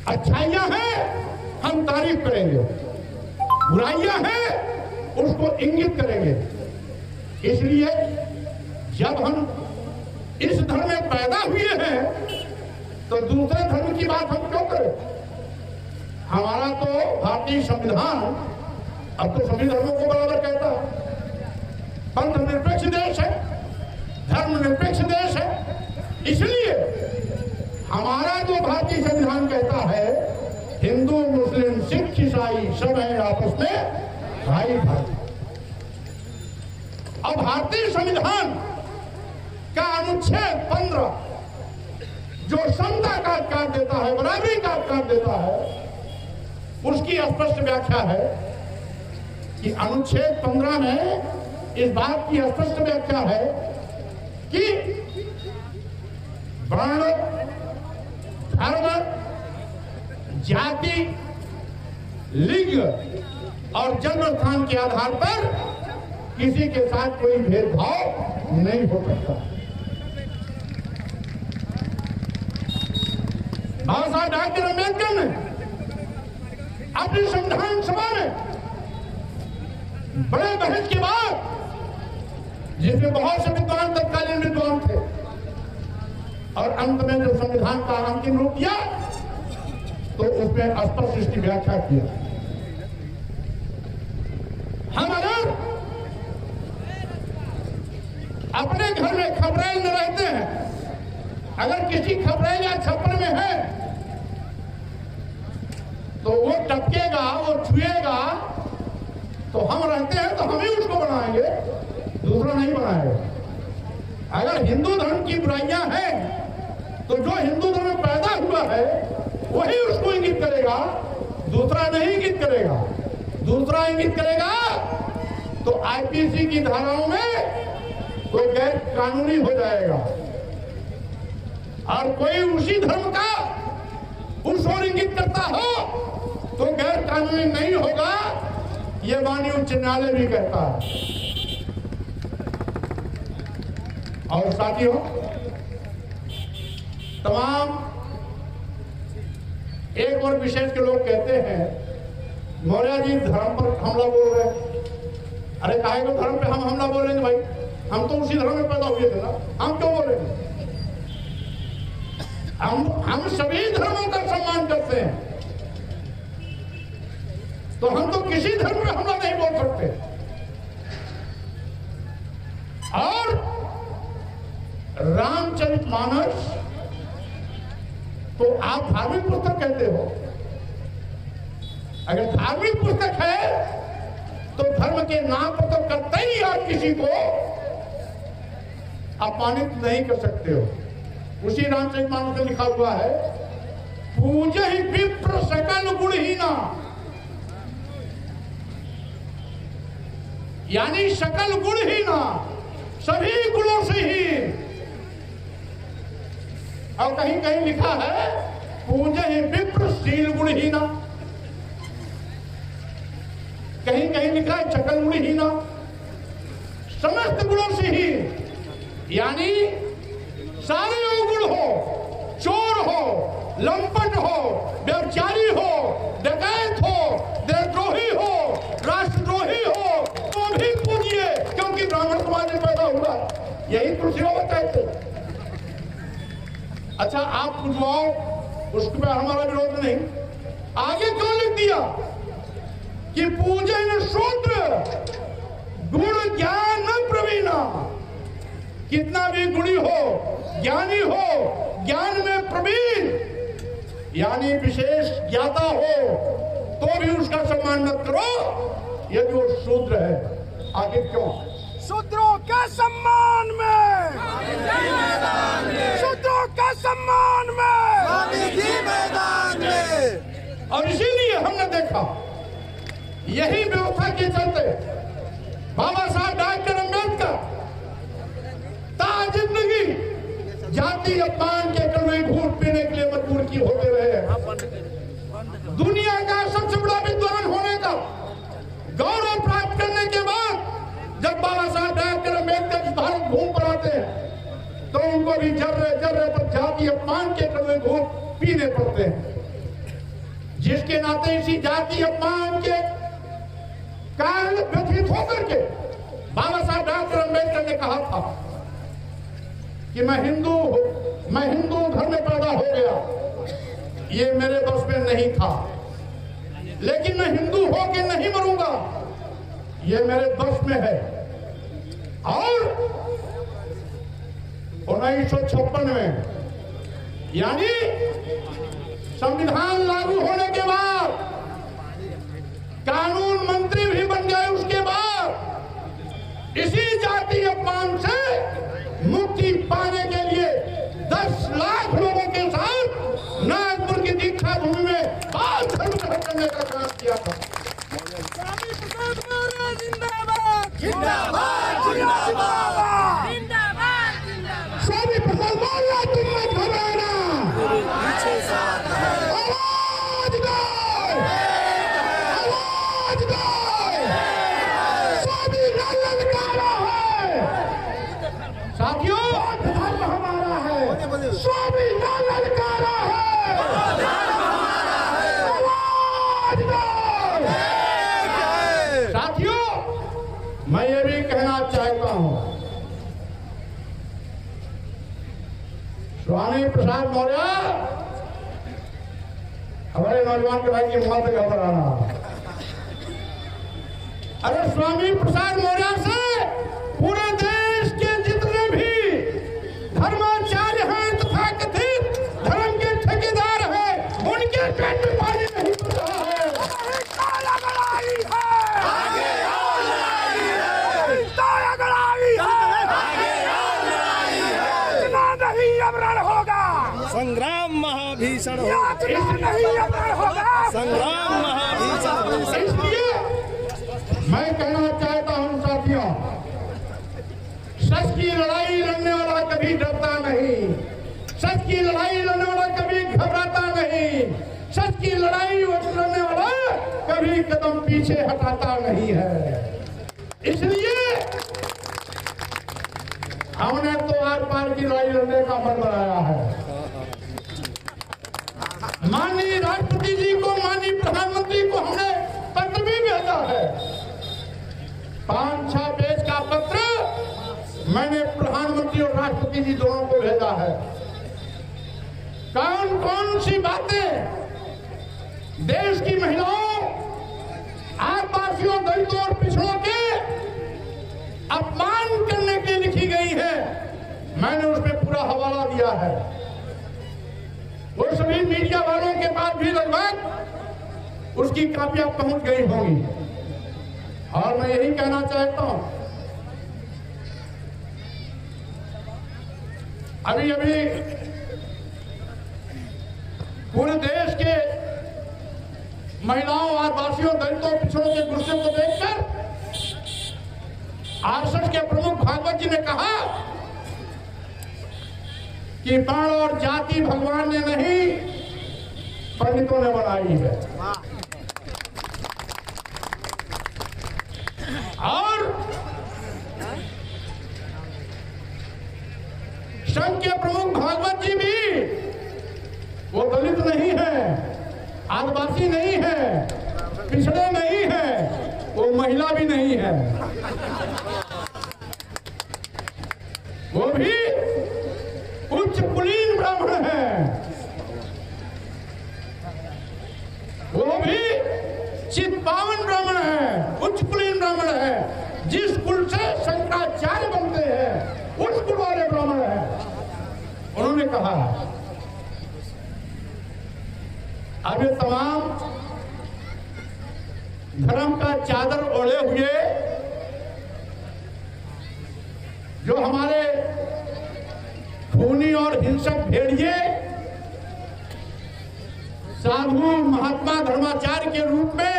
अच्छाइयां हैं हम तारीफ करेंगे, बुराइयां हैं उसको इंगित करेंगे। इसलिए जब हम इस धर्म में पैदा हुए हैं तो दूसरे धर्म की बात हम क्यों करें? हमारा तो भारतीय संविधान अब तो सभी धर्मों को बराबर कहता है। पंथ निरपेक्ष देश है, धर्म निरपेक्ष देश है। इसलिए हमारा जो भारतीय संविधान कहता है हिंदू मुस्लिम सिख ईसाई सब है आपस में भाई भाई। अब भारतीय संविधान का अनुच्छेद 15 जो समता का अधिकार देता है, बराबरी का अधिकार देता है, उसकी स्पष्ट व्याख्या है कि अनुच्छेद 15 में इस बात की स्पष्ट व्याख्या है कि वर्ण, धर्म, जाति, लिंग और जन्म स्थान के आधार पर किसी के साथ कोई भेदभाव नहीं हो सकता। बाबा साहब डॉक्टर अम्बेडकर ने अपनी संविधान सभा में बड़े बहस के बाद, जिसमें बहुत से विद्वान तत्कालीन विद्वान थे, और अंत में जो संविधान का अंतिम रूप दिया तो उसमें स्पष्ट इसकी व्याख्या किया। हम अगर अपने घर में खबरेल में रहते हैं, अगर किसी खबरेल या छप्पर में है तो वो टपकेगा, वो छुएगा, तो हम रहते हैं तो हम ही उसको बनाएंगे, दूसरा नहीं बनाएगा। अगर हिंदू धर्म की बुराइयां हैं तो जो हिंदू धर्म में पैदा हुआ है वही उसको इंगित करेगा, दूसरा नहीं इंगित करेगा। दूसरा इंगित करेगा तो आईपीसी की धाराओं में तो गैर कानूनी हो जाएगा, और कोई उसी धर्म का उस ओर इंगित करता हो तो गैर कानूनी नहीं होगा, ये माननीय उच्च न्यायालय भी कहता है। और साथियों, तमाम एक और विशेष के लोग कहते हैं मौर्य जी धर्म पर हमला बोल रहे हैं। अरे काहे को धर्म पे हम हमला बोलेंगे भाई? हम तो उसी धर्म में पैदा हुए थे ना, हम क्यों बोलेंगे? हम सभी धर्मों का सम्मान करते हैं, तो हम तो किसी धर्म में हमला नहीं बोल सकते। और रामचरितमानस तो आप धार्मिक पुस्तक कहते हो, अगर धार्मिक पुस्तक है तो धर्म के नाम पर तो करते ही आप किसी को अपमानित नहीं कर सकते हो। उसी रामचरितमानस में लिखा हुआ है, पूजे ही विप्र सकल गुणहीना, यानी सकल गुणहीना, सभी गुणों से ही। और कहीं कहीं लिखा है पूजे ही विप्र शील गुणहीना, कहीं कहीं लिखा है सकल गुणहीना, समस्त गुणों से ही, यानी सारे अवगुण हो, चोर हो, लंपट हो, व्यभिचारी हो, डकैत हो, देशद्रोही हो, राष्ट्रद्रोही हो, तो भी पूजिए, क्योंकि ब्राह्मण समाज में पैदा हुआ। यही तुलसी बाबा कहते। अच्छा, आप पूछवाओ, उसमें हमारा विरोध नहीं। आगे क्यों लिख दिया कि पूजन शूद्र गुण ज्ञान प्रवीणा? कितना भी गुणी हो, ज्ञानी हो, ज्ञान में प्रवीण यानी विशेष ज्ञाता हो, तो भी उसका सम्मान मत करो यदि वो शूद्र है। आगे क्यों? शूद्रों के सम्मान में, शूद्रों के सम्मान में, मैदान में। और इसीलिए हमने देखा, यही व्यवस्था के चलते बाबा साहब डॉक्टर अम्बेडकर जिंदगी जाति अपमान के कड़वे घूंट पीने के लिए मजबूर की होते रहे। दुनिया का सबसे बड़ा विद्वान होने का गौरव प्राप्त करने के बाद जब बाबा साहब डॉक्टर अम्बेडकर भारत घूम पर आते हैं तो उनको भी जर्रे जर्रे पर जाति अपमान के कड़वे घूंट पीने पड़ते हैं। जिसके नाते इसी जाति अपमान के कारण व्यथित होकर के बाबा साहब डॉक्टर अम्बेडकर ने कहा था कि मैं हिंदू धर्म में पैदा हो गया, ये मेरे बस में नहीं था, लेकिन मैं हिंदू होकर नहीं मरूंगा, ये मेरे बस में है। और 1956 में यानी संविधान लागू होने के बाद, कानून मंत्री भी बन गए, उसके बाद इसी जाति अपमान से मुक्ति पाने के लिए 10 लाख लोगों के साथ नागपुर की दीक्षा भूमि में बाल धर्म करने का काम किया था। स्वामी प्रसाद मौर्य जिंदाबाद जिंदाबाद जिंदाबाद जिंदाबाद जिंदाबाद। स्वामी प्रसाद मौर्य तुम मत घबराना, आवाज दो, आवाज दो, स्वामी ललकारा है। साथियों, धर्म हमारा है, स्वामी ललकारा है, आवाज दो। साथियों, मैं ये भी कहना चाहता हूं, स्वामी प्रसाद मौर्य हमारे नौजवान के भाई की मत घबराना। अरे स्वामी प्रसाद मौर्य से पूरे देश के जितने भी धर्माचार्य हैं तथा कथित धर्म के ठेकेदार हैं, उनके पेट में पानी नहीं पड़ रहा है। लड़ाई है, आगे और लड़ाई है, लड़ाई है, आगे और लड़ाई है। इतना नहीं अमरण होगा, संग्राम महाभीषण हो, इतना नहीं अमरण होगा, संग्राम महाभीषण। इसलिए मैं कहना चाहता हूं साथियों, सच की लड़ाई लड़ने वाला कभी डरता नहीं, सच की लड़ाई लड़ने वाला कभी घबराता नहीं, सच की लड़ाई लड़ने वाला कभी कदम पीछे हटाता नहीं है। इसलिए हमने तो आर पार की लड़ाई लड़ने का मन बनाया है। माननीय राष्ट्रपति जी को, माननीय प्रधानमंत्री को हमने पत्र भी भेजा है, 5-6 पेज का पत्र मैंने प्रधानमंत्री और राष्ट्रपति जी दोनों को भेजा है। कौन कौन सी बातें देश की महिलाओं, आदिवासियों, दलितों और पिछड़ों के अपमान करने के लिए लिखी गई है, मैंने उसमें पूरा हवाला दिया है। वो सभी मीडिया वालों के पास भी लगभग उसकी कापियां पहुंच गई होंगी। और मैं यही कहना चाहता हूं, अभी अभी पूरे देश के महिलाओं, आदिवासियों, दलितों, पिछड़ों के गुस्से को देखकर आरएसएस के प्रमुख भागवत जी ने कहा कि वर्ण और जाति भगवान ने नहीं, पंडितों ने बनाई है। और संघ के प्रमुख भागवत जी भी, वो दलित नहीं है, आदिवासी नहीं है, पिछड़े नहीं है, वो महिला भी नहीं है, वो भी उच्च कुलीन ब्राह्मण है, वो भी चित्पावन ब्राह्मण है, उच्च कुलीन ब्राह्मण है। जिस कुल से शंकराचार्य बनते हैं उस कुल वाले ब्राह्मण है। उन्होंने कहा अब ये तमाम धर्म का चादर ओढ़े हुए जो हमारे खूनी और हिंसक भेड़िए साधु महात्मा धर्माचार्य के रूप में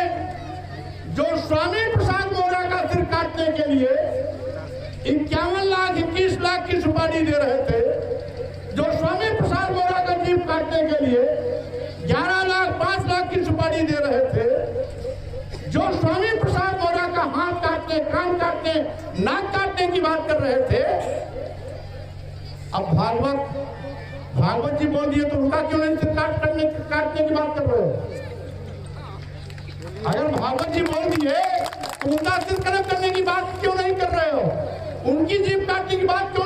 जो स्वामी प्रसाद मौर्य का सिर काटने के लिए 51 लाख 21 लाख की सुपारी दे रहे थे, जो स्वामी प्रसाद मौर्य का जीव काटने के लिए 11 लाख 5 लाख की सुपारी दे रहे थे, जो स्वामी प्रसाद मौर्य का हाथ काटने, कान काटने, नाक काटने की बात कर रहे थे, अब भागवत जी बोल दिए तो उनका क्यों नहीं काटने की बात कर रहे हो? अगर भागवत जी बोल दिए तो मुद्दा सिद्ध करने की बात क्यों नहीं कर रहे हो? उनकी जीप काटने की बात क्यों